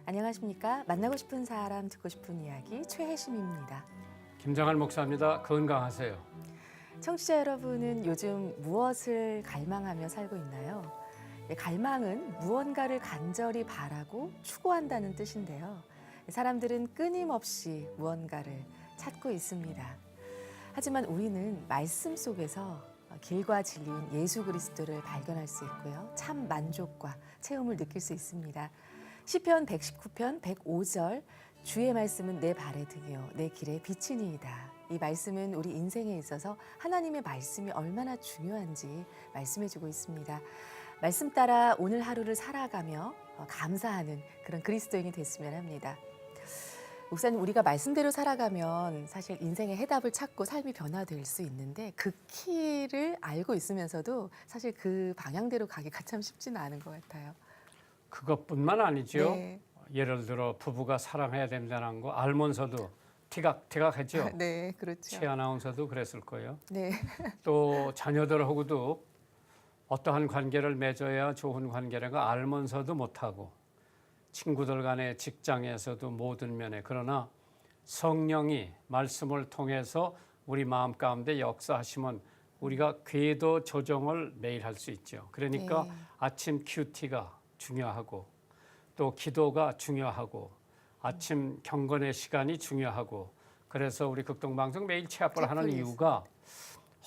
안녕하십니까? 만나고 싶은 사람, 듣고 싶은 이야기 최혜심입니다. 김정할 목사입니다. 건강하세요. 청취자 여러분은 요즘 무엇을 갈망하며 살고 있나요? 갈망은 무언가를 간절히 바라고 추구한다는 뜻인데요. 사람들은 끊임없이 무언가를 찾고 있습니다. 하지만 우리는 말씀 속에서 길과 진리인 예수 그리스도를 발견할 수 있고요. 참 만족과 체험을 느낄 수 있습니다. 시편 119편 105절 주의 말씀은 내 발의 등이요 내 길의 빛이니이다. 이 말씀은 우리 인생에 있어서 하나님의 말씀이 얼마나 중요한지 말씀해주고 있습니다. 말씀 따라 오늘 하루를 살아가며 감사하는 그런 그리스도인이 됐으면 합니다. 목사님, 우리가 말씀대로 살아가면 사실 인생의 해답을 찾고 삶이 변화될 수 있는데 그 키를 알고 있으면서도 사실 그 방향대로 가기가 참 쉽지는 않은 것 같아요. 그것뿐만 아니죠. 네. 예를 들어 부부가 사랑해야 된다는 거 알면서도 티각티각했죠. 네, 그렇죠. 최 아나운서도 그랬을 거예요. 네. 또 자녀들하고도 어떠한 관계를 맺어야 좋은 관계라가 알면서도 못하고 친구들 간의 직장에서도 모든 면에 그러나 성령이 말씀을 통해서 우리 마음 가운데 역사하시면 우리가 궤도 조정을 매일 할 수 있죠. 그러니까 네. 아침 큐티가 중요하고 또 기도가 중요하고 아침 경건의 시간이 중요하고 그래서 우리 극동방송 매일 체합을 하는 이유가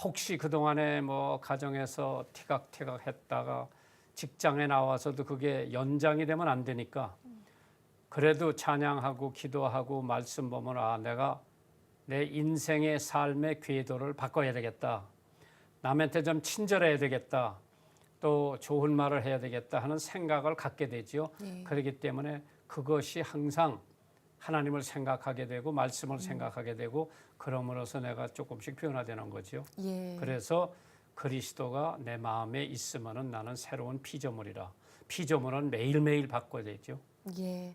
혹시 그동안에 뭐 가정에서 티각티각 했다가 직장에 나와서도 그게 연장이 되면 안 되니까 그래도 찬양하고 기도하고 말씀 보면 아 내가 내 인생의 삶의 궤도를 바꿔야 되겠다. 남한테 좀 친절해야 되겠다. 또 좋은 말을 해야 되겠다 하는 생각을 갖게 되죠. 네. 그렇기 때문에 그것이 항상 하나님을 생각하게 되고 말씀을 생각하게 되고 그럼으로써 내가 조금씩 변화되는 거죠. 예. 그래서 그리스도가 내 마음에 있으면은 나는 새로운 피조물이라. 피조물은 매일매일 바꿔야 되죠. 예.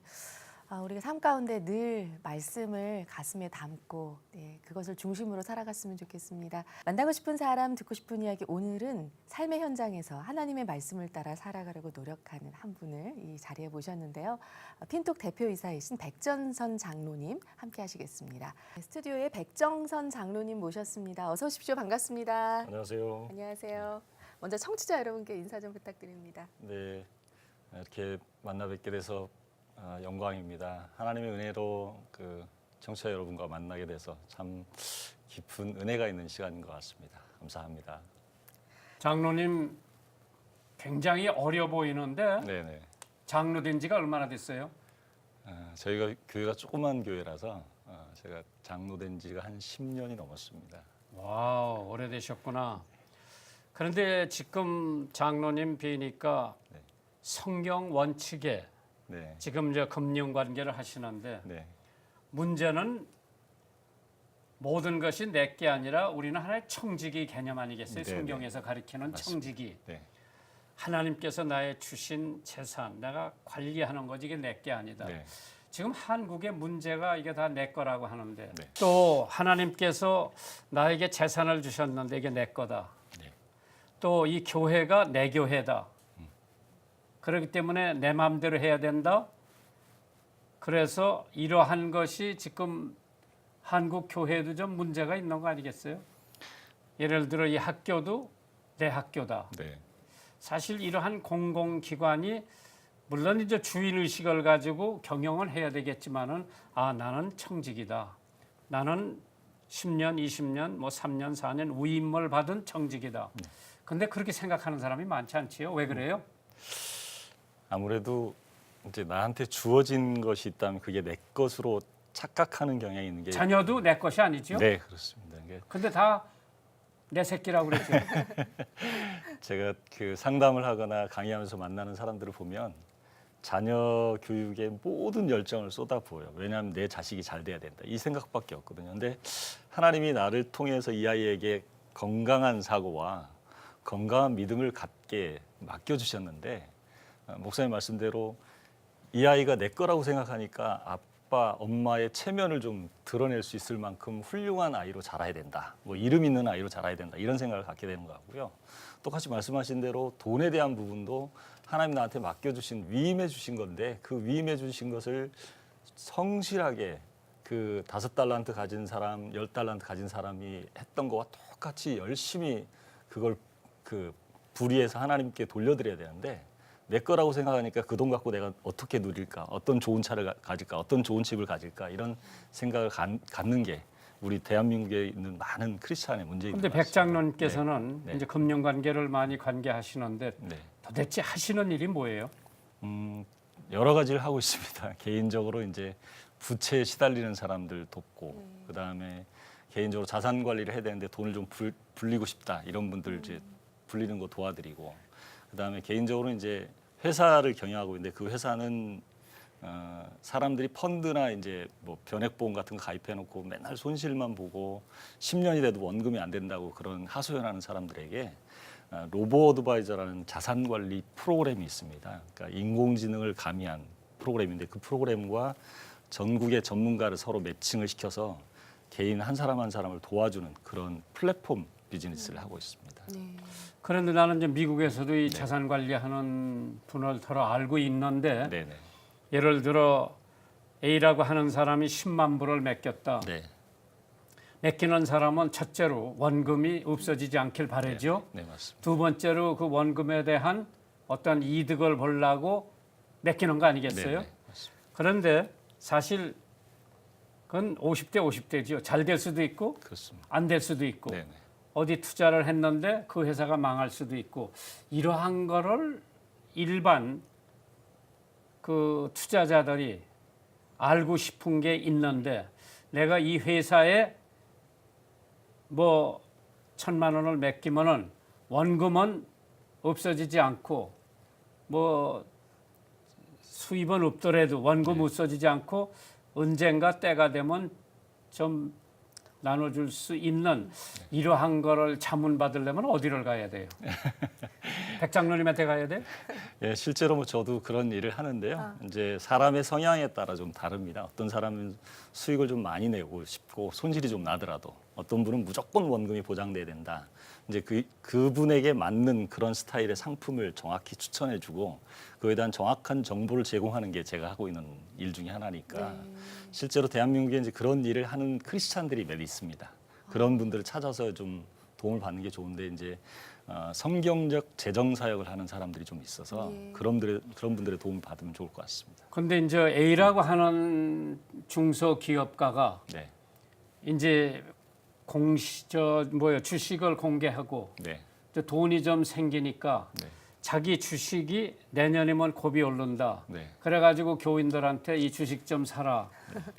우리가 삶 가운데 늘 말씀을 가슴에 담고 그것을 중심으로 살아갔으면 좋겠습니다. 만나고 싶은 사람, 듣고 싶은 이야기, 오늘은 삶의 현장에서 하나님의 말씀을 따라 살아가려고 노력하는 한 분을 이 자리에 모셨는데요. 핀톡 대표이사이신 백정선 장로님 함께 하시겠습니다. 스튜디오에 백정선 장로님 모셨습니다. 어서 오십시오. 반갑습니다. 안녕하세요. 안녕하세요. 먼저 청취자 여러분께 인사 좀 부탁드립니다. 네, 이렇게 만나 뵙게 돼서 영광입니다. 하나님의 은혜로 그 청취자 여러분과 만나게 돼서 참 깊은 은혜가 있는 시간인 것 같습니다. 감사합니다. 장로님 굉장히 어려 보이는데 네네. 장로 된 지가 얼마나 됐어요? 저희가 교회가 조그만 교회라서 제가 장로 된 지가 한 10년이 넘었습니다. 와우, 오래되셨구나. 그런데 지금 장로님 뵈니까 네. 성경 원칙에 네. 지금 이제 금융 관계를 하시는데 네. 문제는 모든 것이 내게 아니라 우리는 하나의 청지기 개념 아니겠어요? 네, 성경에서 가리키는 맞습니다. 청지기. 네. 하나님께서 나의 주신 재산, 내가 관리하는 거지 이게 내게 아니다. 네. 지금 한국의 문제가 이게 다 내 거라고 하는데 네. 또 하나님께서 나에게 재산을 주셨는데 이게 내 거다. 네. 또 이 교회가 내 교회다. 그렇기 때문에 내 마음대로 해야 된다. 그래서 이러한 것이 지금 한국 교회도 좀 문제가 있는 거 아니겠어요? 예를 들어 이 학교도 내 학교다. 네. 사실 이러한 공공기관이 물론 이제 주인 의식을 가지고 경영을 해야 되겠지만은 나는 청직이다. 나는 10년, 20년, 뭐 3년, 4년 위임을 받은 청직이다. 근데 그렇게 생각하는 사람이 많지 않지요? 왜 그래요? 아무래도 이제 나한테 주어진 것이 있다면 그게 내 것으로 착각하는 경향이 있는 게 자녀도 내 것이 아니죠? 네, 그렇습니다. 이게 근데 다 내 새끼라고 그랬죠. 제가 그 상담을 하거나 강의하면서 만나는 사람들을 보면 자녀 교육에 모든 열정을 쏟아부어요. 왜냐하면 내 자식이 잘 돼야 된다. 이 생각밖에 없거든요. 근데 하나님이 나를 통해서 이 아이에게 건강한 사고와 건강한 믿음을 갖게 맡겨주셨는데 목사님 말씀대로 이 아이가 내 거라고 생각하니까 아빠, 엄마의 체면을 좀 드러낼 수 있을 만큼 훌륭한 아이로 자라야 된다. 뭐 이름 있는 아이로 자라야 된다. 이런 생각을 갖게 되는 것 같고요. 똑같이 말씀하신 대로 돈에 대한 부분도 하나님 나한테 맡겨주신 위임해 주신 건데 그 위임해 주신 것을 성실하게 그 5달란트 가진 사람, 10달란트 가진 사람이 했던 거와 똑같이 열심히 그걸 그 불의해서 하나님께 돌려드려야 되는데 내 거라고 생각하니까 그 돈 갖고 내가 어떻게 누릴까, 어떤 좋은 차를 가질까, 어떤 좋은 집을 가질까 이런 생각을 갖는 게 우리 대한민국에 있는 많은 크리스찬의 문제인 것 그런데 같습니다. 백 장로님께서는 네. 이제 금융 관계를 많이 관계하시는데 네. 도대체 하시는 일이 뭐예요? 여러 가지를 하고 있습니다. 개인적으로 이제 부채에 시달리는 사람들 돕고 그 다음에 개인적으로 자산 관리를 해야 되는데 돈을 좀 불리고 싶다 이런 분들 이제 불리는 거 도와드리고 그 다음에 개인적으로 이제 회사를 경영하고 있는데 그 회사는 사람들이 펀드나 이제 뭐 변액보험 같은 거 가입해놓고 맨날 손실만 보고 10년이 돼도 원금이 안 된다고 그런 하소연하는 사람들에게 로보 어드바이저라는 자산 관리 프로그램이 있습니다. 그러니까 인공지능을 가미한 프로그램인데 그 프로그램과 전국의 전문가를 서로 매칭을 시켜서 개인 한 사람 한 사람을 도와주는 그런 플랫폼 비즈니스를 하고 있습니다. 네. 그런데 나는 이제 미국에서도 이 자산 관리하는 분을 더러 알고 있는데 네네. 예를 들어 A라고 하는 사람이 10만 불을 맡겼다. 네. 맡기는 사람은 첫째로 원금이 없어지지 않길 바라죠. 네 맞습니다. 두 번째로 그 원금에 대한 어떤 이득을 보려고 맡기는 거 아니겠어요? 네네. 맞습니다. 그런데 사실 그건 50대 50대죠. 잘 될 수도 있고 그렇습니다. 안 될 수도 있고 네네. 어디 투자를 했는데 그 회사가 망할 수도 있고 이러한 거를 일반 그 투자자들이 알고 싶은 게 있는데 내가 이 회사에 뭐 1,000만 원을 맡기면은 원금은 없어지지 않고 뭐 수입은 없더라도 원금 없어지지 않고 언젠가 때가 되면 좀 나눠줄 수 있는 이러한 거를 자문 받으려면 어디를 가야 돼요? 백 장로님한테 가야 돼? 예, 실제로 뭐 저도 그런 일을 하는데요. 이제 사람의 성향에 따라 좀 다릅니다. 어떤 사람은 수익을 좀 많이 내고 싶고 손실이 좀 나더라도 어떤 분은 무조건 원금이 보장돼야 된다. 이제 그분에게 맞는 그런 스타일의 상품을 정확히 추천해주고 그에 대한 정확한 정보를 제공하는 게 제가 하고 있는 일 중에 하나니까 실제로 대한민국에 이제 그런 일을 하는 크리스찬들이 몇 있습니다. 그런 분들을 찾아서 좀 도움을 받는 게 좋은데 이제 성경적 재정 사역을 하는 사람들이 좀 있어서 그런 분들의 도움을 받으면 좋을 것 같습니다. 근데 이제 A라고 하는 중소기업가가 네, 이제 주식을 공개하고 네, 이제 돈이 좀 생기니까 네, 자기 주식이 내년이면 곱이 오른다. 네, 그래가지고 교인들한테 이 주식 좀 사라.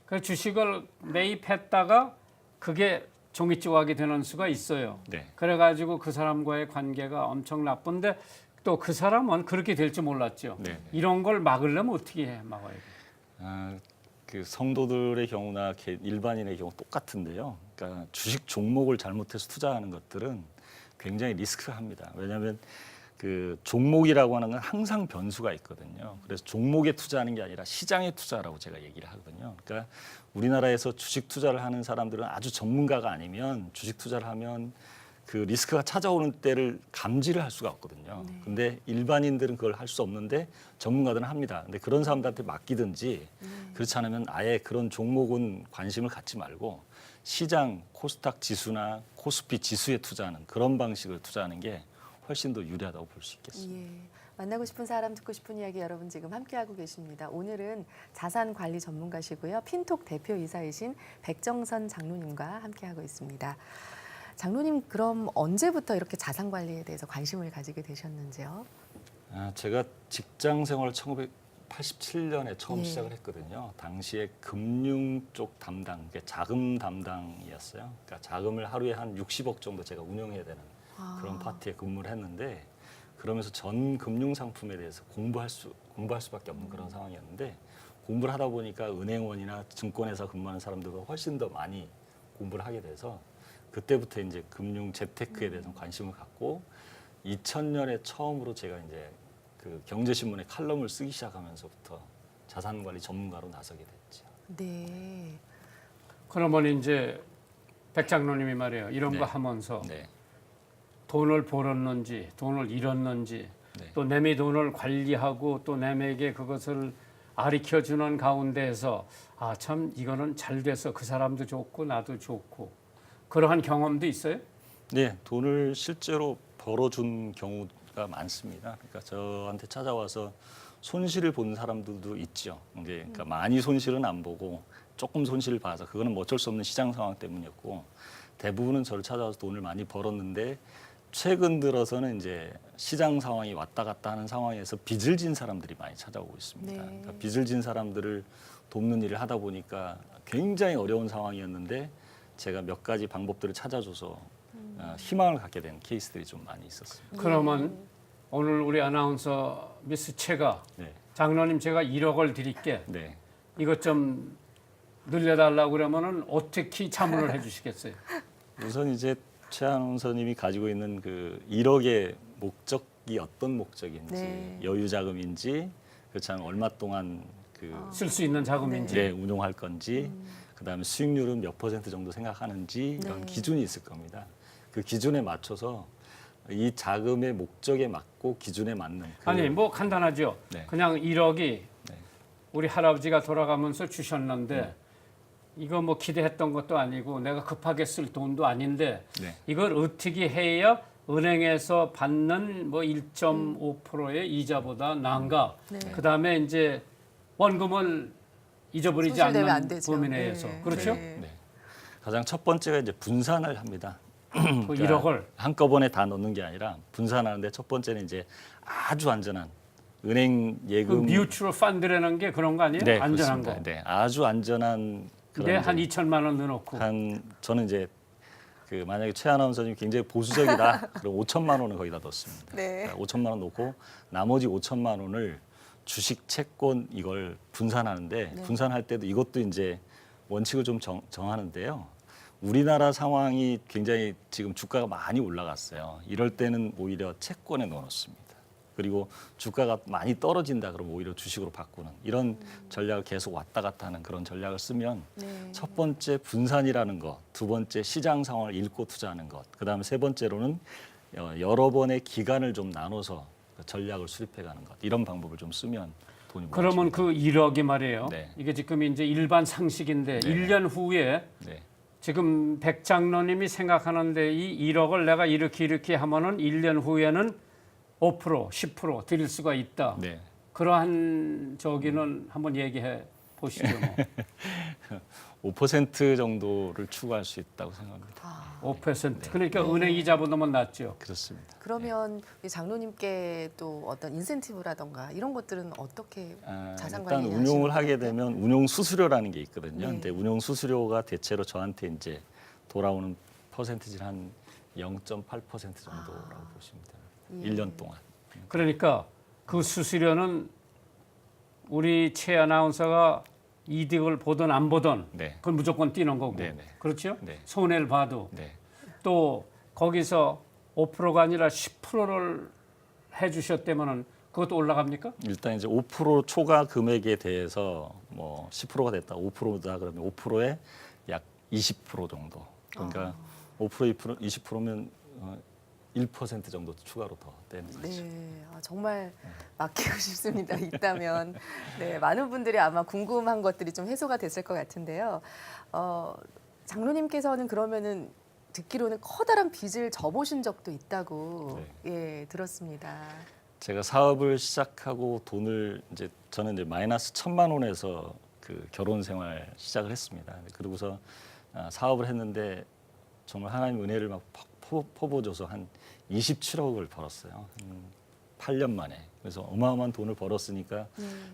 그 주식을 매입했다가 그게 종이 조각이 되는 수가 있어요. 네. 그래가지고 그 사람과의 관계가 엄청 나쁜데 또 그 사람은 그렇게 될 줄 몰랐죠. 네. 이런 걸 막으려면 어떻게 막아야 돼요? 그 성도들의 경우나 일반인의 경우 똑같은데요. 그러니까 주식 종목을 잘못해서 투자하는 것들은 굉장히 리스크합니다. 왜냐하면 그 종목이라고 하는 건 항상 변수가 있거든요. 그래서 종목에 투자하는 게 아니라 시장에 투자라고 제가 얘기를 하거든요. 그러니까 우리나라에서 주식 투자를 하는 사람들은 아주 전문가가 아니면 주식 투자를 하면 그 리스크가 찾아오는 때를 감지를 할 수가 없거든요. 근데 일반인들은 그걸 할 수 없는데 전문가들은 합니다. 근데 그런 사람들한테 맡기든지 그렇지 않으면 아예 그런 종목은 관심을 갖지 말고 시장 코스닥 지수나 코스피 지수에 투자하는 그런 방식을 투자하는 게 훨씬 더 유리하다고 볼 수 있겠습니다. 예. 만나고 싶은 사람 듣고 싶은 이야기 여러분 지금 함께하고 계십니다. 오늘은 자산관리 전문가시고요. 핀톡 대표이사이신 백정선 장로님과 함께하고 있습니다. 장로님 그럼 언제부터 이렇게 자산관리에 대해서 관심을 가지게 되셨는지요? 제가 직장 생활을 1987년에 처음 예. 시작을 했거든요. 당시에 금융 쪽 담당, 그러니까 자금 담당이었어요. 그러니까 자금을 하루에 한 60억 정도 제가 운영해야 되는 그런 파트에 근무를 했는데 그러면서 전 금융 상품에 대해서 공부할 수밖에 없는 그런 상황이었는데 공부를 하다 보니까 은행원이나 증권회사 근무하는 사람들보다 훨씬 더 많이 공부를 하게 돼서 그때부터 이제 금융 재테크에 대해서 관심을 갖고 2000년에 처음으로 제가 이제 그 경제신문에 칼럼을 쓰기 시작하면서부터 자산관리 전문가로 나서게 됐죠. 네. 그러면 이제 백 장로님이 말이에요. 이런 네. 거 하면서 네, 돈을 벌었는지 돈을 잃었는지 네. 또 남의 돈을 관리하고 또 남에게 그것을 가르쳐 주는 가운데에서 아, 참 이거는 잘 돼서 그 사람도 좋고 나도 좋고 그러한 경험도 있어요? 네, 돈을 실제로 벌어준 경우가 많습니다. 그러니까 저한테 찾아와서 손실을 본 사람들도 있죠. 그러니까 많이 손실은 안 보고 조금 손실을 봐서 그거는 뭐 어쩔 수 없는 시장 상황 때문이었고 대부분은 저를 찾아와서 돈을 많이 벌었는데 최근 들어서는 이제 시장 상황이 왔다 갔다 하는 상황에서 빚을 진 사람들이 많이 찾아오고 있습니다. 네. 그러니까 빚을 진 사람들을 돕는 일을 하다 보니까 굉장히 어려운 상황이었는데 제가 몇 가지 방법들을 찾아줘서 희망을 갖게 된 케이스들이 좀 많이 있었습니다. 그러면 오늘 우리 아나운서 미스 최가 네, 장로님 제가 1억을 드릴게. 네. 이것 좀 늘려달라고 그러면은 어떻게 자문을 해주시겠어요? 우선 이제 최 아나운서님이 가지고 있는 그 1억의 목적이 어떤 목적인지 네. 여유 자금인지 그렇지 않으면 얼마 동안 그 쓸 수 있는 자금인지. 네, 운용할 건지 그다음에 수익률은 몇 % 정도 생각하는지 이런 네. 기준이 있을 겁니다. 그 기준에 맞춰서 이 자금의 목적에 맞고 기준에 맞는 그 아니 뭐 간단하죠. 네. 그냥 1억이 네. 우리 할아버지가 돌아가면서 주셨는데 이거 뭐 기대했던 것도 아니고 내가 급하게 쓸 돈도 아닌데 네. 이걸 어떻게 해야 은행에서 받는 뭐 1.5%의 이자보다 나은가? 네. 그다음에 이제 원금을 잊어버리지 손실되면 안 않는 되죠. 범위 내에서 네. 그렇죠? 네. 네. 가장 첫 번째가 이제 분산을 합니다. 그 그러니까 1억을 한꺼번에 다 넣는 게 아니라 분산하는데 첫 번째는 이제 아주 안전한 은행 그 예금 뮤추얼 펀드라는 게 그런 거 아니에요? 네, 안전한 그렇습니다. 거. 네, 아주 안전한 근데 한 이제 2천만 원 넣어놓고 한 저는 이제 그 만약에 최 아나운서님이 굉장히 보수적이다 그럼 5천만 원을 거기다 넣습니다. 네. 그러니까 5천만 원 넣고 나머지 5천만 원을 주식, 채권 이걸 분산하는데 네. 분산할 때도 이것도 이제 원칙을 좀 정하는데요. 우리나라 상황이 굉장히 지금 주가가 많이 올라갔어요. 이럴 때는 오히려 채권에 넣어놓습니다. 그리고 주가가 많이 떨어진다 그러면 오히려 주식으로 바꾸는 이런 전략을 계속 왔다 갔다 하는 그런 전략을 쓰면 네. 첫 번째 분산이라는 것, 두 번째 시장 상황을 읽고 투자하는 것, 그다음에 세 번째로는 여러 번의 기간을 좀 나눠서 전략을 수립해가는 것 이런 방법을 좀 쓰면 돈이 그러면 그 1억이 말이에요. 네. 이게 지금 이제 일반 상식인데 네. 1년 후에 네. 지금 백 장로님이 생각하는데 이 1억을 내가 이렇게 하면은 1년 후에는 5%, 10% 드릴 수가 있다. 네. 그러한 저기는 한번 얘기해 보시죠. 뭐. 5% 정도를 추구할 수 있다고 생각합니다. 아, 5%. 그러니까 은행 이자보다만 낫죠. 그렇습니다. 그러면 이 장로님께 또 어떤 인센티브라던가 이런 것들은 어떻게 자산 일단 관리 운용을 하게 되면 운용 수수료라는 게 있거든요. 네. 근데 운용 수수료가 대체로 저한테 이제 돌아오는 퍼센티지는 한 0.8% 정도라고 보시면 됩니다. 예. 1년 동안. 그러니까 그 수수료는 우리 최 아나운서가 이득을 보든 안 보든 네. 그건 무조건 뛰는 거고. 네, 네. 그렇죠? 네. 손해를 봐도. 네. 또 거기서 5%가 아니라 10%를 해주셨다면은 그것도 올라갑니까? 일단 이제 5% 초과 금액에 대해서 뭐 10%가 됐다, 5%다 그러면 5%에 약 20% 정도. 그러니까 5%, 2%, 20%면 1% 정도 추가로 더 되는 거죠. 네, 정말 맡기고 싶습니다. 있다면 네, 많은 분들이 아마 궁금한 것들이 좀 해소가 됐을 것 같은데요. 장로님께서는 그러면은 듣기로는 커다란 빚을 져보신 적도 있다고 예 들었습니다. 제가 사업을 시작하고 돈을 이제 저는 이제 마이너스 1,000만 원에서 그 결혼 생활 시작을 했습니다. 그러고서 사업을 했는데 정말 하나님 은혜를 막 퍼부어줘서 한 27억을 벌었어요. 8년 만에. 그래서 어마어마한 돈을 벌었으니까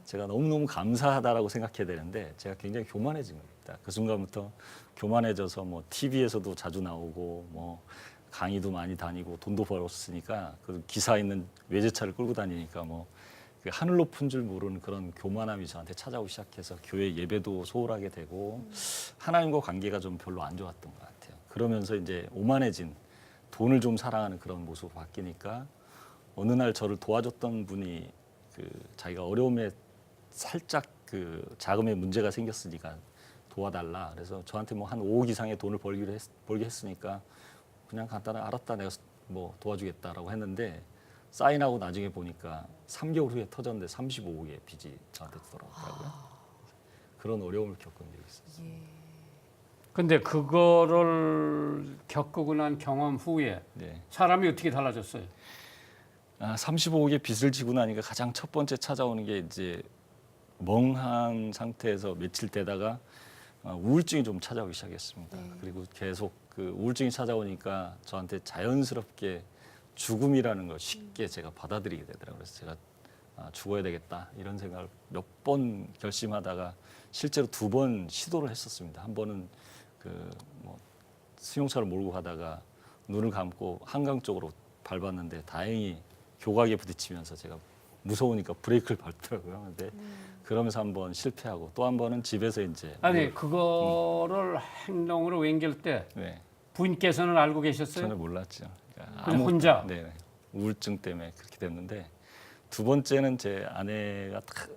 제가 너무너무 감사하다라고 생각해야 되는데 제가 굉장히 교만해진 겁니다. 그 순간부터 교만해져서 뭐 TV에서도 자주 나오고 뭐 강의도 많이 다니고 돈도 벌었으니까 그 기사 있는 외제차를 끌고 다니니까 뭐 그 하늘 높은 줄 모르는 그런 교만함이 저한테 찾아오기 시작해서 교회 예배도 소홀하게 되고 하나님과 관계가 좀 별로 안 좋았던 것 같아요. 그러면서 이제 오만해진 돈을 좀 사랑하는 그런 모습으로 바뀌니까 어느 날 저를 도와줬던 분이 그 자기가 어려움에 살짝 그 자금에 문제가 생겼으니까 도와달라. 그래서 저한테 뭐 한 5억 이상의 돈을 벌게 했으니까 그냥 간단하게 알았다 내가 뭐 도와주겠다라고 했는데 사인하고 나중에 보니까 3개월 후에 터졌는데 35억의 빚이 저한테 돌아왔더라고요. 그런 어려움을 겪은 적이 있어요. 예. 근데 그거를 겪고 난 경험 후에 네. 사람이 어떻게 달라졌어요? 35억의 빚을 지고 나니까 가장 첫 번째 찾아오는 게 이제 멍한 상태에서 며칠 되다가 우울증이 좀 찾아오기 시작했습니다. 네. 그리고 계속 그 우울증이 찾아오니까 저한테 자연스럽게 죽음이라는 걸 쉽게 제가 받아들이게 되더라고요. 그래서 제가 죽어야 되겠다 이런 생각을 몇 번 결심하다가 실제로 2번 시도를 했었습니다. 한 번은 뭐 승용차를 몰고 가다가 눈을 감고 한강 쪽으로 밟았는데 다행히 교각에 부딪히면서 제가 무서우니까 브레이크를 밟더라고요. 근데 그러면서 한 번 실패하고 또 한 번은 집에서 이제 아니 그거를 행동으로 옮길 때 네, 부인께서는 알고 계셨어요? 전혀 몰랐죠. 그러니까 그냥 혼자? 네, 우울증 때문에 그렇게 됐는데 2번째는 제 아내가 딱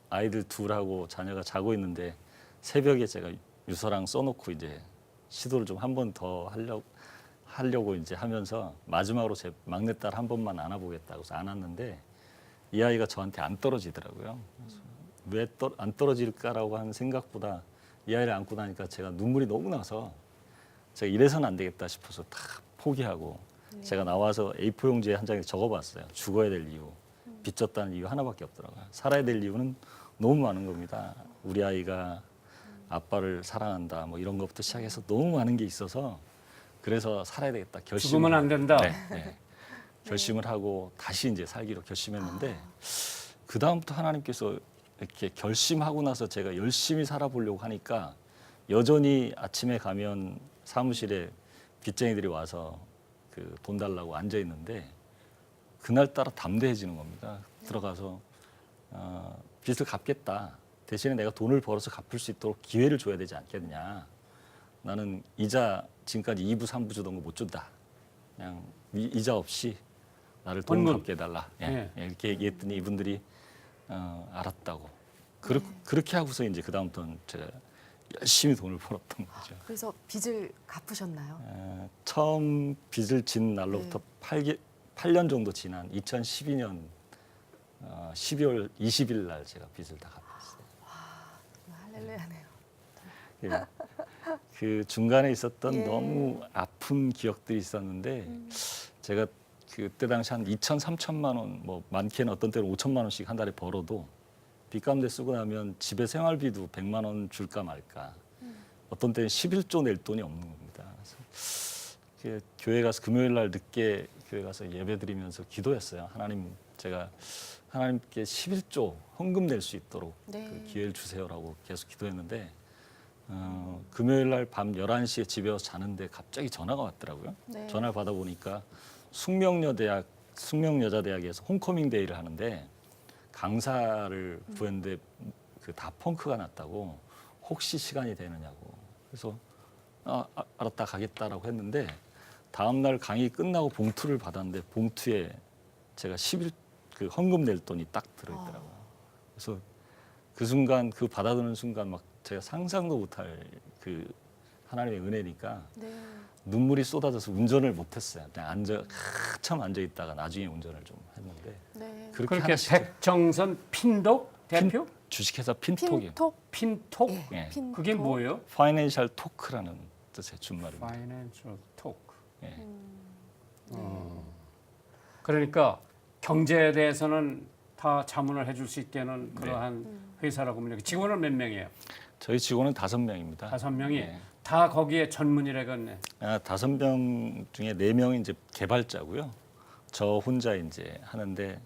아이들 둘하고 자녀가 자고 있는데 새벽에 제가 유서랑 써놓고 이제 시도를 좀 한 번 더 하려고 이제 하면서 마지막으로 제 막내딸 한 번만 안아보겠다고 해서 안았는데 이 아이가 저한테 안 떨어지더라고요. 왜 안 떨어질까라고 하는 생각보다 이 아이를 안고 나니까 제가 눈물이 너무 나서 제가 이래서는 안 되겠다 싶어서 다 포기하고 제가 나와서 A4 용지에 한 장에 적어봤어요. 죽어야 될 이유, 빚졌다는 이유 하나밖에 없더라고요. 살아야 될 이유는 너무 많은 겁니다. 우리 아이가 아빠를 사랑한다 뭐 이런 것부터 시작해서 너무 많은 게 있어서 그래서 살아야 되겠다 죽으면 안 된다. 네. 결심을 하고 다시 이제 살기로 결심했는데 그 다음부터 하나님께서 이렇게 결심하고 나서 제가 열심히 살아보려고 하니까 여전히 아침에 가면 사무실에 빚쟁이들이 와서 그 돈 달라고 앉아 있는데 그날따라 담대해지는 겁니다. 들어가서 빚을 갚겠다. 대신에 내가 돈을 벌어서 갚을 수 있도록 기회를 줘야 되지 않겠냐. 나는 이자 지금까지 2부 3부 주던 거 못 준다. 그냥 이자 없이 나를 돈 원문. 갚게 해달라. 예. 이렇게 얘기했더니 이분들이 알았다고. 그렇게 하고서 이제 그 다음부터는 제가 열심히 돈을 벌었던 거죠. 그래서 빚을 갚으셨나요? 처음 빚을 진 날로부터 8년 정도 지난 2012년 12월 20일 날 제가 빚을 다 갚았어요. 할렐루야네요. 예. 그 중간에 있었던 너무 아픈 기억들이 있었는데 제가 그때 당시 한 2천, 3천만 원, 뭐 많게는 어떤 때는 5천만 원씩 한 달에 벌어도 빚 갚는 데 쓰고 나면 집에 생활비도 100만 원 줄까 말까. 어떤 때는 11조 낼 돈이 없는 겁니다. 그래서 교회 가서 금요일 날 늦게 교회 가서 예배드리면서 기도했어요. 하나님, 제가 하나님께 11조 헌금 낼 수 있도록 그 기회를 주세요라고 계속 기도했는데 금요일 날 밤 11시에 집에 와서 자는데 갑자기 전화가 왔더라고요. 네. 전화를 받아보니까 숙명여자대학에서 홈커밍 데이를 하는데 강사를 구했는데 그 다 펑크가 났다고 혹시 시간이 되느냐고. 그래서 알았다 가겠다라고 했는데 다음 날 강의 끝나고 봉투를 받았는데 봉투에 제가 10일 그 헌금 낼 돈이 딱 들어있더라고요. 그래서 그 순간 그 받아드는 순간 막 제가 상상도 못할 그 하나님의 은혜니까 눈물이 쏟아져서 운전을 못했어요. 그냥 한참 앉아 있다가 나중에 운전을 좀 했는데 그렇게 하나씩 백정선 핀독 대표? 주식회사 핀톡이요. 핀톡? 핀톡? 예. 핀톡? 그게 뭐예요? 파이낸셜 토크라는 뜻의 준말입니다. 파이낸셜 토크. 예. 그러니까 경제에 대해서는 다 자문을 해줄 수 있다는 그러한 회사라고 보면 직원은 몇 명이에요? 저희 직원은 5명입니다. 5명이 예. 다 거기에 전문이라겠네. 5명 중에 4명이 이제 개발자고요. 저 혼자 이제 하는데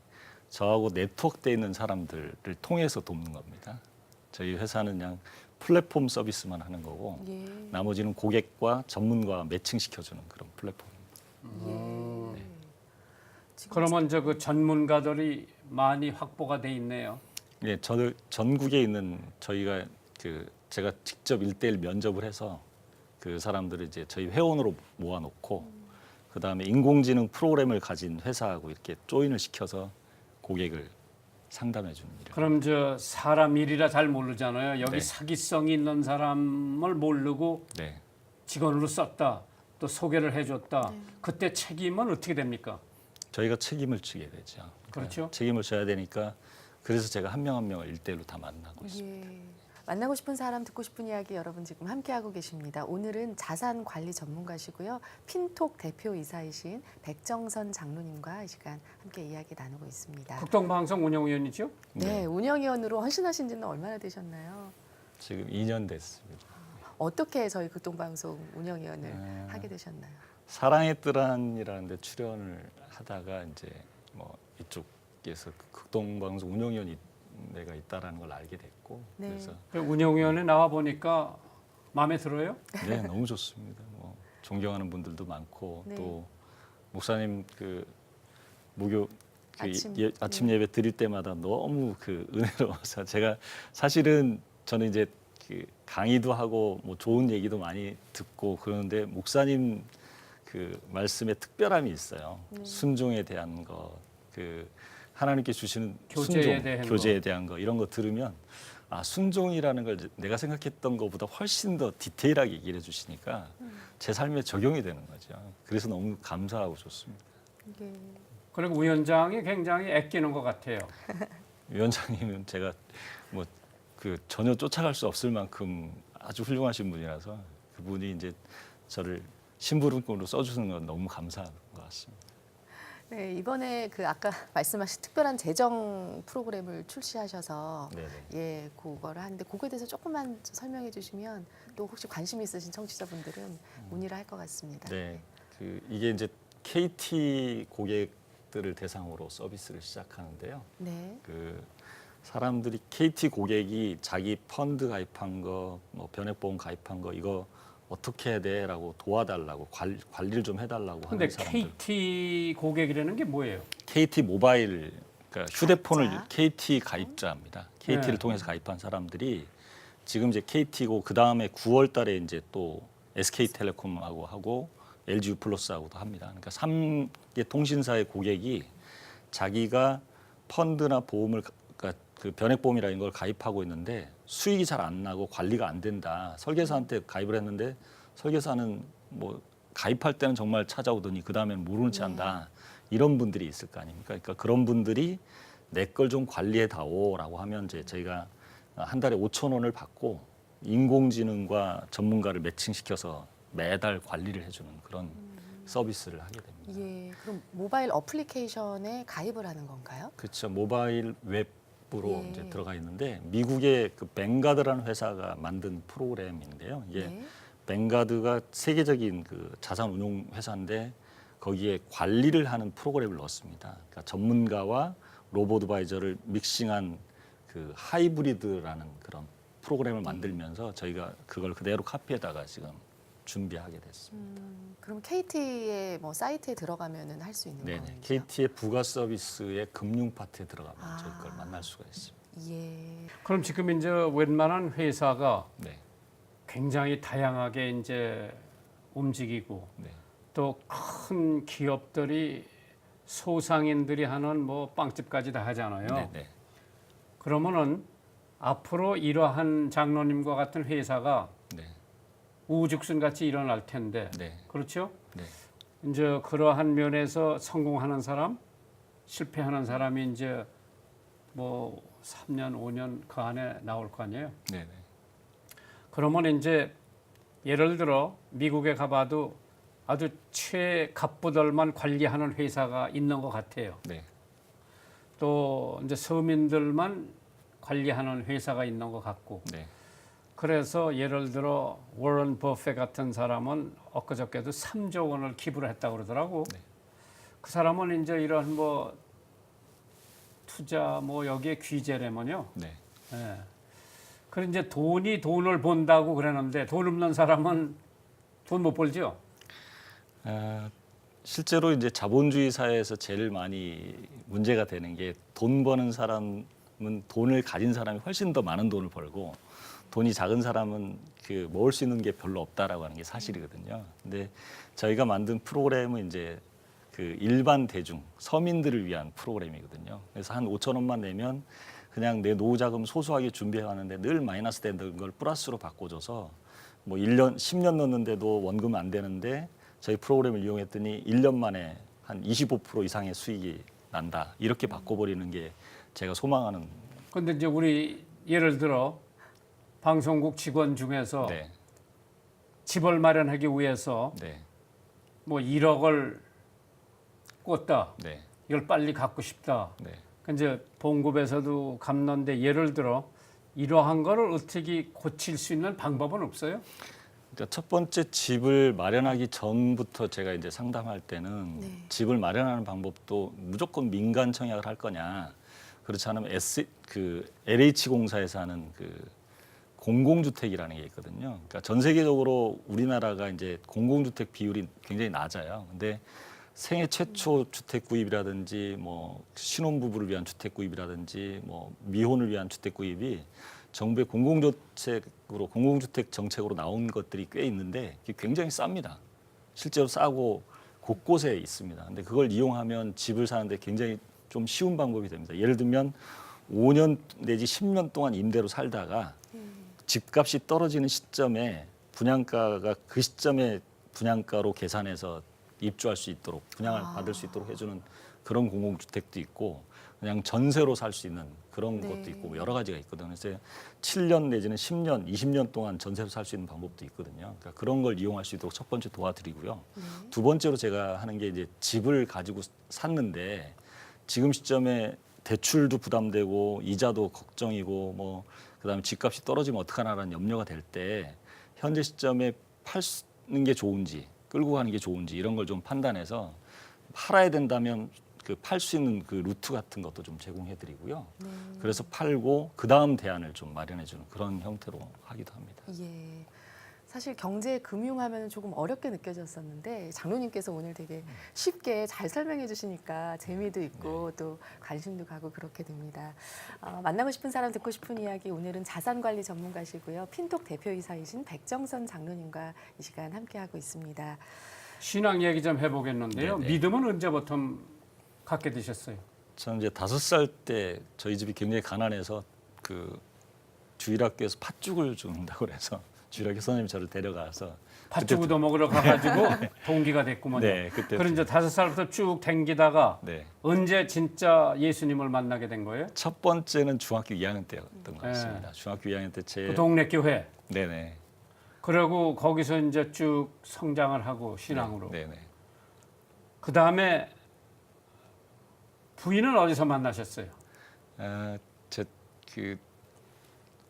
저하고 네트워크돼 있는 사람들을 통해서 돕는 겁니다. 저희 회사는 그냥 플랫폼 서비스만 하는 거고 나머지는 고객과 전문가 매칭시켜주는 그런 플랫폼입니다. 그러면 저 그 전문가들이 많이 확보가 돼 있네요. 예, 전국에 있는 저희가 제가 직접 1대1 면접을 해서 그 사람들을 이제 저희 회원으로 모아놓고 그 다음에 인공지능 프로그램을 가진 회사하고 이렇게 조인을 시켜서 고객을 상담해 주는 일. 그럼 저 사람 일이라 잘 모르잖아요. 여기 네. 사기성이 있는 사람을 모르고 네. 직원으로 썼다. 또 소개를 해줬다. 그때 책임은 어떻게 됩니까? 저희가 책임을 지게 되죠. 그러니까 그렇죠. 책임을 져야 되니까 그래서 제가 한 명 한 명을 1대1로 다 만나고 있습니다. 예. 만나고 싶은 사람 듣고 싶은 이야기 여러분 지금 함께하고 계십니다. 오늘은 자산관리 전문가시고요. 핀톡 대표이사이신 백정선 장로님과 이 시간 함께 이야기 나누고 있습니다. 극동방송 운영위원이죠? 네, 운영위원으로 헌신하신 지는 얼마나 되셨나요? 지금 2년 됐습니다. 어떻게 저희 극동방송 운영위원을 하게 되셨나요? 사랑의 뜰안이라는 데 출연을 하다가 이제 뭐 이쪽에서 극동방송 운영위원이 내가 있다라는 걸 알게 됐고 네. 그래서 운영위원회 나와 보니까 마음에 들어요? 네 너무 좋습니다. 뭐 존경하는 분들도 많고 네. 또 목사님 그 목요 그 아침, 예배 드릴 때마다 너무 그 은혜로워서 제가 사실은 저는 이제 그 강의도 하고 뭐 좋은 얘기도 많이 듣고 그러는데 목사님 그 말씀에 특별함이 있어요. 순종에 대한 거, 그 하나님께 주시는 교제에 순종, 대한 교제에 대한 거 이런 거 들으면 아 순종이라는 걸 내가 생각했던 것보다 훨씬 더 디테일하게 얘기를 해주시니까 제 삶에 적용이 되는 거죠. 그래서 너무 감사하고 좋습니다. 예. 그리고 위원장이 굉장히 아끼는 것 같아요. 위원장님은 제가 뭐 그 전혀 쫓아갈 수 없을 만큼 아주 훌륭하신 분이라서 그분이 이제 저를 심부름꾼으로 써주는 건 너무 감사한 것 같습니다. 네, 이번에 그 아까 말씀하신 특별한 재정 프로그램을 출시하셔서 네네. 예, 그거를 하는데 그거에 대해서 조금만 설명해 주시면 또 혹시 관심 있으신 청취자분들은 문의를 할 것 같습니다. 네, 그 이게 이제 KT 고객들을 대상으로 서비스를 시작하는데요. 네. 그 사람들이 KT 고객이 자기 펀드 가입한 거, 뭐 변액보험 가입한 거 이거 어떻게 해야 돼라고 도와달라고 관리를 좀 해달라고 근데 하는 사람들. KT 고객이라는 게 뭐예요? KT 모바일 그러니까 휴대폰을 가입자. KT 가입자입니다. KT를 네. 통해서 가입한 사람들이 지금 이제 KT고 그 다음에 9월달에 이제 또 SK텔레콤하고 하고 LG U+하고도 합니다. 그러니까 3개 통신사의 고객이 자기가 펀드나 보험을 그러니까 그 변액보험이라는 걸 가입하고 있는데 수익이 잘 안 나고 관리가 안 된다. 설계사한테 가입을 했는데 설계사는 뭐 가입할 때는 정말 찾아오더니 그 다음에는 모르는 체 한다. 이런 분들이 있을 거 아닙니까? 그러니까 그런 분들이 내 걸 좀 관리해 다오라고 하면 이제 저희가 한 달에 5천 원을 받고 인공지능과 전문가를 매칭시켜서 매달 관리를 해주는 그런 서비스를 하게 됩니다. 예, 그럼 모바일 어플리케이션에 가입을 하는 건가요? 그렇죠. 모바일 웹으로 예. 이제 들어가 있는데 미국의 그 뱅가드라는 회사가 만든 프로그램인데요. 이게 네. 뱅가드가 세계적인 그 자산 운용 회사인데 거기에 관리를 하는 프로그램을 넣었습니다. 그러니까 전문가와 로보드바이저를 믹싱한 그 하이브리드라는 그런 프로그램을 만들면서 저희가 그걸 그대로 카피에다가 지금 준비하게 됐습니다. 그럼 KT의 뭐 사이트에 들어가면은 할 수 있는 네네. 거죠? KT의 부가 서비스의 금융 파트에 들어가면 아. 저희 걸 만날 수가 있습니다. 예. 그럼 지금 이제 웬만한 회사가 네. 굉장히 다양하게 이제 움직이고 네. 또 큰 기업들이 소상인들이 하는 뭐 빵집까지 다 하잖아요. 네네. 그러면은 앞으로 이러한 장로님과 같은 회사가 네. 우후죽순 같이 일어날 텐데 네. 그렇죠? 네. 이제 그러한 면에서 성공하는 사람, 실패하는 사람이 이제 뭐 3년, 5년 그 안에 나올 거 아니에요. 네네. 그러면 이제 예를 들어 미국에 가봐도 아주 최갑부들만 관리하는 회사가 있는 것 같아요. 네. 또 이제 서민들만 관리하는 회사가 있는 것 같고. 네. 그래서 예를 들어 워런 버핏 같은 사람은 엊그저께도 3조 원을 기부를 했다고 그러더라고. 네. 그 사람은 이제 이런 뭐 투자 뭐 여기에 귀재라면요. 네. 예. 그래 이제 돈이 돈을 번다고 그러는데 돈 없는 사람은 돈 못 벌죠. 실제로 이제 자본주의 사회에서 제일 많이 문제가 되는 게 돈 버는 사람은 돈을 가진 사람이 훨씬 더 많은 돈을 벌고 돈이 작은 사람은 그 먹을 수 있는 게 별로 없다라고 하는 게 사실이거든요. 근데 저희가 만든 프로그램은 이제 그 일반 대중 서민들을 위한 프로그램이거든요. 그래서 한 5천 원만 내면 그냥 내 노후 자금 소소하게 준비해 왔는데 늘 마이너스 되는 걸 플러스로 바꿔줘서 뭐 1년 10년 넣는데도 원금 안 되는데 저희 프로그램을 이용했더니 1년 만에 한 25% 이상의 수익이 난다. 이렇게 바꿔버리는 게 제가 소망하는. 근데 이제 우리 예를 들어 방송국 직원 중에서 네, 집을 마련하기 위해서 네, 뭐 1억을 꿨다. 네, 이걸 빨리 갖고 싶다. 네. 이제 봉급에서도 갚는데 예를 들어 이러한 거를 어떻게 고칠 수 있는 방법은 없어요? 그러니까 첫 번째 집을 마련하기 전부터 제가 이제 상담할 때는 네. 집을 마련하는 방법도 무조건 민간 청약을 할 거냐, 그렇지 않으면 LH 공사에서 하는 그 공공주택이라는 게 있거든요. 그러니까 전 세계적으로 우리나라가 이제 공공주택 비율이 굉장히 낮아요. 근데 생애 최초 주택 구입이라든지 뭐 신혼부부를 위한 주택 구입이라든지 뭐 미혼을 위한 주택 구입이 정부의 공공주택 정책으로 나온 것들이 꽤 있는데 그게 굉장히 쌉니다. 실제로 싸고 곳곳에 있습니다. 근데 그걸 이용하면 집을 사는데 굉장히 좀 쉬운 방법이 됩니다. 예를 들면 5년 내지 10년 동안 임대로 살다가 집값이 떨어지는 시점에 분양가가 그 시점에 분양가로 계산해서 입주할 수 있도록 분양을 받을 수 있도록 해주는 그런 공공주택도 있고 그냥 전세로 살 수 있는 그런 네. 것도 있고 뭐 여러 가지가 있거든요. 그래서 7년 내지는 10년, 20년 동안 전세로 살 수 있는 방법도 있거든요. 그러니까 그런 걸 이용할 수 있도록 첫 번째 도와드리고요. 두 번째로 제가 하는 게 이제 집을 가지고 샀는데 지금 시점에 대출도 부담되고 이자도 걱정이고 뭐 그다음에 집값이 떨어지면 어떡하나라는 염려가 될 때 현재 시점에 파는 게 좋은지 끌고 가는 게 좋은지 이런 걸 좀 판단해서 팔아야 된다면 그 팔 수 있는 그 루트 같은 것도 좀 제공해드리고요. 그래서 팔고 그 다음 대안을 좀 마련해주는 그런 형태로 하기도 합니다. 예. 사실 경제 금융하면 조금 어렵게 느껴졌었는데 장로님께서 오늘 되게 쉽게 잘 설명해 주시니까 재미도 있고 또 관심도 가고 그렇게 됩니다. 만나고 싶은 사람 듣고 싶은 이야기 오늘은 자산관리 전문가시고요. 핀톡 대표이사이신 백정선 장로님과 이 시간 함께하고 있습니다. 신앙 얘기 좀 해보겠는데요. 네네. 믿음은 언제부터 갖게 되셨어요? 저는 이제 5살 때 저희 집이 굉장히 가난해서 그 주일학교에서 팥죽을 준다고 그래서 주일학교 선생님이 저를 데려가서 팥죽도 먹으러 가가지고 동기가 됐구먼요. 네, 그때 그럼 이제 5살부터 쭉 댕기다가 네. 언제 진짜 예수님을 만나게 된 거예요? 첫 번째는 중학교 2학년 때였던 것 같습니다. 중학교 2학년 때 제 그 동네 교회. 네네. 그리고 거기서 이제 쭉 성장을 하고 신앙으로. 네네. 그 다음에 부인은 어디서 만나셨어요? 제 그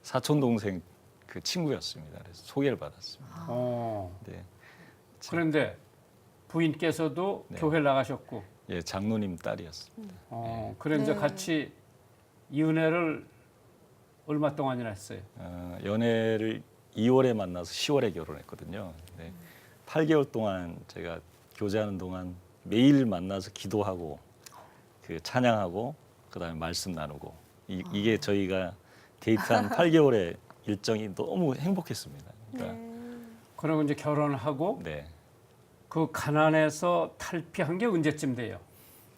사촌 동생 그 친구였습니다. 그래서 소개를 받았습니다. 네. 그런데 부인께서도 네. 교회 나가셨고, 예, 장로님 딸이었습니다. 그래 이제 네. 같이 이 은혜를 얼마 동안이나 했어요? 연애를 2월에 만나서 10월에 결혼했거든요. 네. 8개월 동안 제가 교제하는 동안 매일 만나서 기도하고 그 찬양하고 그다음에 말씀 나누고 이게 저희가 데이트한 8개월의 일정이 너무 행복했습니다. 그러니까 그리고 이제 결혼하고 네. 그 가난에서 탈피한 게 언제쯤 돼요?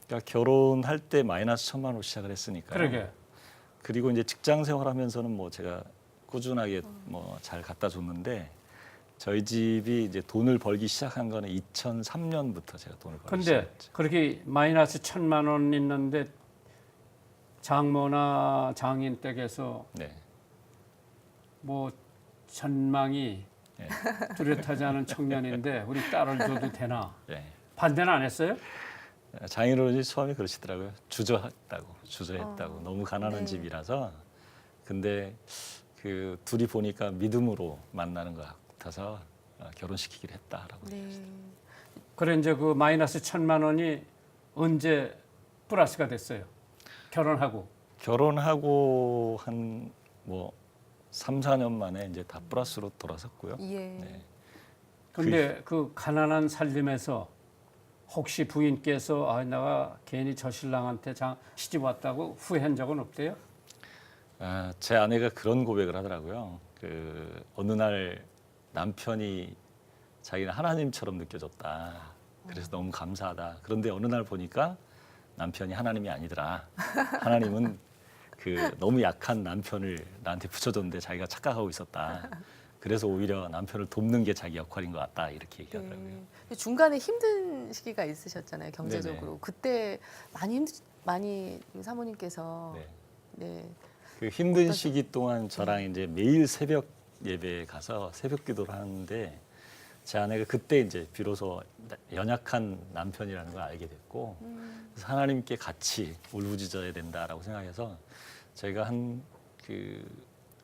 그러니까 결혼할 때 마이너스 1,000만 원 시작을 했으니까. 그러게. 그리고 이제 직장 생활하면서는 뭐 제가 꾸준하게 뭐 잘 갖다 줬는데 저희 집이 이제 돈을 벌기 시작한 거는 2003년부터 제가 돈을 벌기 근데 시작했죠. 그렇게 마이너스 1,000만 원 있는데 장모나 장인 댁에서 네. 뭐 전망이 네. 뚜렷하지 않은 청년인데 우리 딸을 줘도 되나? 네. 반대는 안 했어요? 장인어른이 처음에 그러시더라고요. 주저했다고. 너무 가난한 네. 집이라서. 근데 그 둘이 보니까 믿음으로 만나는 것 같아서 결혼시키기로 했다라고. 네. 그래 이제 그 마이너스 1,000만 원이 언제 플러스가 됐어요? 결혼하고 한 뭐 3, 4년 만에 이제 다 플러스로 돌아섰고요. 예. 네. 근데 그 가난한 살림에서 혹시 부인께서 내가 괜히 저 신랑한테 시집 왔다고 후회한 적은 없대요? 제 아내가 그런 고백을 하더라고요. 그 어느 날 남편이 자기는 하나님처럼 느껴졌다. 그래서 너무 감사하다. 그런데 어느 날 보니까 남편이 하나님이 아니더라. 하나님은 그 너무 약한 남편을 나한테 붙여줬는데 자기가 착각하고 있었다. 그래서 오히려 남편을 돕는 게 자기 역할인 것 같다 이렇게 얘기하더라고요. 네. 중간에 힘든 시기가 있으셨잖아요, 경제적으로. 네네. 그때 많이 사모님께서 네. 네. 그 힘든 어떠세요? 시기 동안 저랑 이제 매일 새벽 예배에 가서 새벽 기도를 하는데 제 아내가 그때 이제 비로소 연약한 남편이라는 걸 알게 됐고 그래서 하나님께 같이 울부짖어야 된다라고 생각해서 제가 한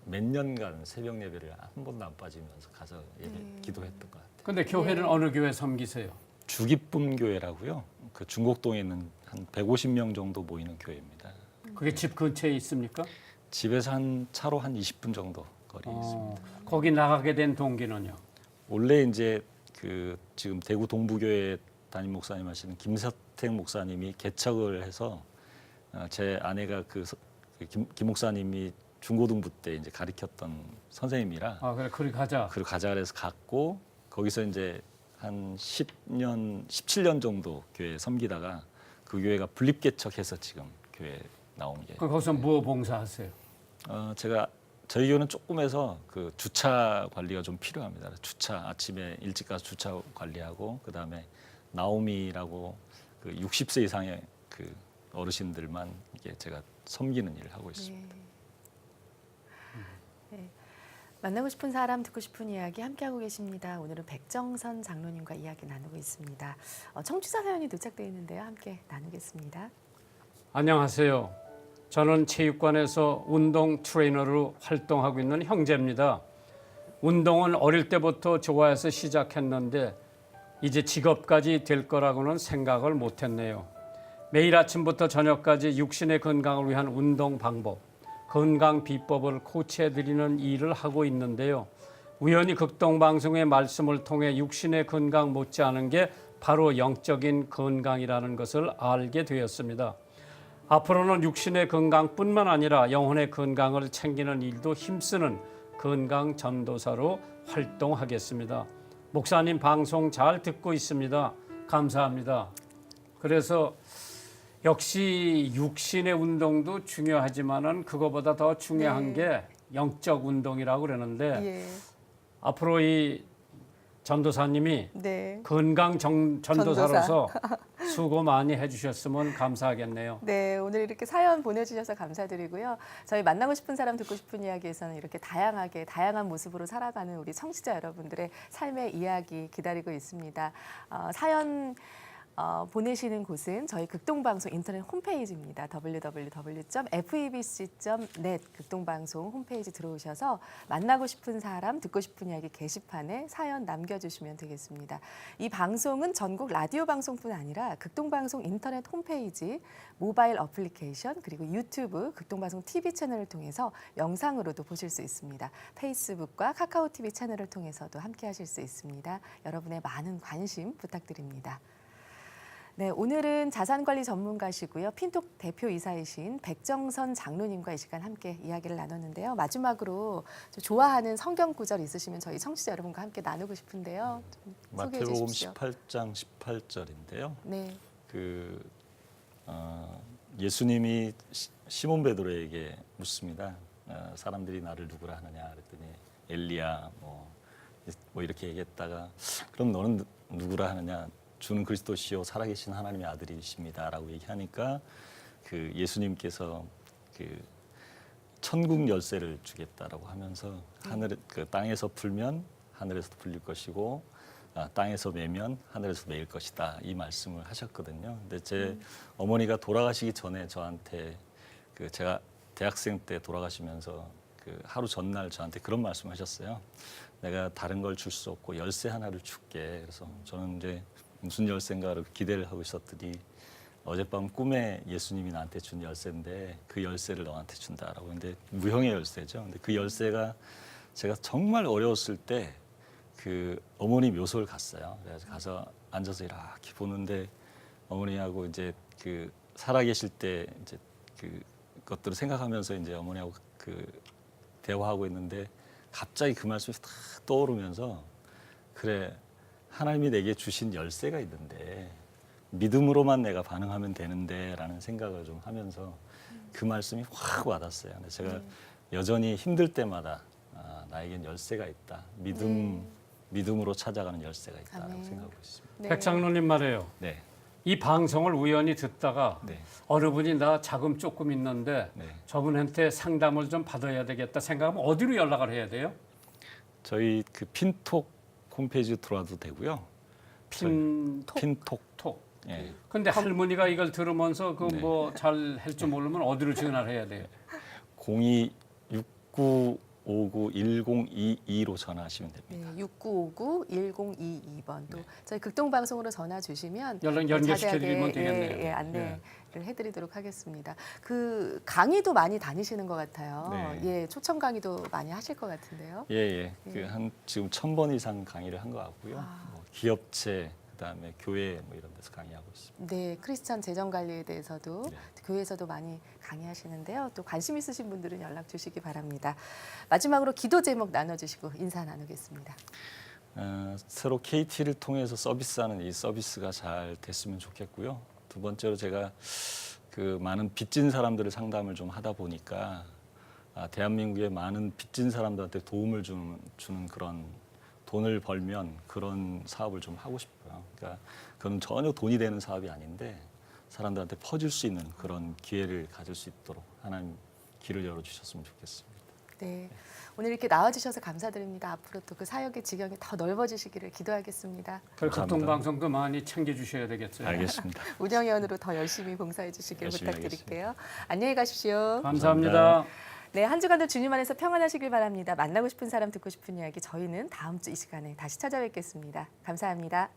몇 년간 새벽 예배를 한 번도 안 빠지면서 가서 예배 기도했던 것 같아요. 근데 교회는 네. 어느 교회 섬기세요? 주기쁨 교회라고요. 그 중곡동에 있는 한 150명 정도 모이는 교회입니다. 그게 집 근처에 있습니까? 집에서 차로 한 20분 정도 거리에 있습니다. 거기 나가게 된 동기는요? 원래 이제 지금 대구 동부교회 담임 목사님 하시는 김서택 목사님이 개척을 해서 제 아내가 김 목사님이 중고등부 때 이제 가르쳤던 선생님이라 그래, 그리 가자. 그리고 가자 그래서 갔고 거기서 이제 한 17년 정도 교회 섬기다가 그 교회가 분립 개척해서 지금 교회 나온 게. 거기서 뭐 봉사하세요? 저희 교회는 조금 해서 그 주차 관리가 좀 필요합니다. 아침에 일찍 가서 주차 관리하고 그다음에 나오미라고 그 60세 이상의 그 어르신들만 이게 제가 섬기는 일을 하고 있습니다. 네. 만나고 싶은 사람, 듣고 싶은 이야기 함께하고 계십니다. 오늘은 백정선 장로님과 이야기 나누고 있습니다. 청취자 사연이 도착되어 있는데요. 함께 나누겠습니다. 안녕하세요. 저는 체육관에서 운동 트레이너로 활동하고 있는 형제입니다. 운동은 어릴 때부터 좋아해서 시작했는데 이제 직업까지 될 거라고는 생각을 못했네요. 매일 아침부터 저녁까지 육신의 건강을 위한 운동 방법, 건강 비법을 코치해드리는 일을 하고 있는데요. 우연히 극동방송의 말씀을 통해 육신의 건강 못지않은 게 바로 영적인 건강이라는 것을 알게 되었습니다. 앞으로는 육신의 건강뿐만 아니라 영혼의 건강을 챙기는 일도 힘쓰는 건강 전도사로 활동하겠습니다. 목사님 방송 잘 듣고 있습니다. 감사합니다. 그래서 역시 육신의 운동도 중요하지만은 그거보다 더 중요한 게 영적 운동이라고 그러는데 앞으로 이 전도사님이 건강 전도사로서 수고 많이 해주셨으면 감사하겠네요. 네, 오늘 이렇게 사연 보내주셔서 감사드리고요. 저희 만나고 싶은 사람, 듣고 싶은 이야기에서는 이렇게 다양한 모습으로 살아가는 우리 청취자 여러분들의 삶의 이야기 기다리고 있습니다. 사연 보내시는 곳은 저희 극동방송 인터넷 홈페이지입니다. www.febc.net 극동방송 홈페이지 들어오셔서 만나고 싶은 사람, 듣고 싶은 이야기 게시판에 사연 남겨주시면 되겠습니다. 이 방송은 전국 라디오 방송뿐 아니라 극동방송 인터넷 홈페이지, 모바일 어플리케이션, 그리고 유튜브 극동방송 TV 채널을 통해서 영상으로도 보실 수 있습니다. 페이스북과 카카오 TV 채널을 통해서도 함께 하실 수 있습니다. 여러분의 많은 관심 부탁드립니다. 네, 오늘은 자산관리 전문가시고요. 핀톡 대표이사이신 백정선 장로님과 이 시간 함께 이야기를 나눴는데요. 마지막으로 좋아하는 성경 구절 있으시면 저희 청취자 여러분과 함께 나누고 싶은데요. 좀 소개해 마태복음 주십시오. 18장 18절인데요. 네. 예수님이 시몬 베드로에게 묻습니다. 사람들이 나를 누구라 하느냐 그랬더니 엘리야 뭐 이렇게 얘기했다가 그럼 너는 누구라 하느냐? 주는 그리스도시요 살아계신 하나님의 아들이십니다라고 얘기하니까 그 예수님께서 그 천국 열쇠를 주겠다라고 하면서 땅에서 풀면 하늘에서도 풀릴 것이고 땅에서 매면 하늘에서 매일 것이다 이 말씀을 하셨거든요. 근데 제 어머니가 돌아가시기 전에 저한테 제가 대학생 때 돌아가시면서 하루 전날 저한테 그런 말씀하셨어요. 내가 다른 걸 줄 수 없고 열쇠 하나를 줄게. 그래서 저는 이제 무슨 열쇠인가를 기대를 하고 있었더니 어젯밤 꿈에 예수님이 나한테 준 열쇠인데 그 열쇠를 너한테 준다라고. 근데 무형의 열쇠죠. 근데 그 열쇠가 제가 정말 어려웠을 때 어머니 묘소를 갔어요. 그래서 가서 앉아서 이렇게 보는데 어머니하고 이제 살아계실 때 이제 것들을 생각하면서 이제 어머니하고 대화하고 있는데 갑자기 그 말씀이 딱 떠오르면서 그래. 하나님이 내게 주신 열쇠가 있는데 믿음으로만 내가 반응하면 되는데 라는 생각을 좀 하면서 그 말씀이 확 와닿았어요. 근데 제가 여전히 힘들 때마다 나에겐 열쇠가 있다. 믿음으로 찾아가는 열쇠가 있다라고 아멘. 생각하고 있습니다. 네. 백 장로님 말이에요. 네, 이 방송을 우연히 듣다가 네, 어느 분이 나 자금 조금 있는데 네. 저분한테 상담을 좀 받아야 되겠다 생각하면 어디로 연락을 해야 돼요? 저희 그 핀톡 홈페이지 들어와도 되고요. 핀톡. 톡. 예. 근데 할머니가 이걸 들으면서 그 네. 뭐 잘 할 줄 모르면 어디로 전화를 해야 돼요? 0269591022로 전화하시면 됩니다. 네, 6959-1022번 또 저희 극동방송으로 전화 주시면 연결시켜 자세하게, 드리면 되겠네요. 예, 안내를 해드리도록 하겠습니다. 그 강의도 많이 다니시는 것 같아요. 네. 예, 초청 강의도 많이 하실 것 같은데요. 예, 예. 그 한 지금 1000번 이상 강의를 한 것 같고요. 아. 뭐 기업체 그다음에 교회 뭐 이런 데서 강의하고 있습니다. 네, 크리스천 재정 관리에 대해서도 네. 교회에서도 많이 강의하시는데요. 또 관심 있으신 분들은 연락 주시기 바랍니다. 마지막으로 기도 제목 나눠주시고 인사 나누겠습니다. 새로 KT를 통해서 서비스하는 이 서비스가 잘 됐으면 좋겠고요. 두 번째로 제가 그 많은 빚진 사람들을 상담을 좀 하다 보니까 대한민국의 많은 빚진 사람들한테 도움을 주는 그런 돈을 벌면 그런 사업을 좀 하고 싶어요. 그러니까 그건 전혀 돈이 되는 사업이 아닌데 사람들한테 퍼질 수 있는 그런 기회를 가질 수 있도록 하나님 길을 열어주셨으면 좋겠습니다. 네, 오늘 이렇게 나와주셔서 감사드립니다. 앞으로 또 그 사역의 지경이 더 넓어지시기를 기도하겠습니다. 감사합니다. 극동방송도 많이 챙겨주셔야 되겠어요. 알겠습니다. 운영위원으로 더 열심히 봉사해 주시길 열심히 부탁드릴게요. 안녕히 가십시오. 감사합니다. 네, 한 주간도 주님 안에서 평안하시길 바랍니다. 만나고 싶은 사람, 듣고 싶은 이야기 저희는 다음 주 이 시간에 다시 찾아뵙겠습니다. 감사합니다.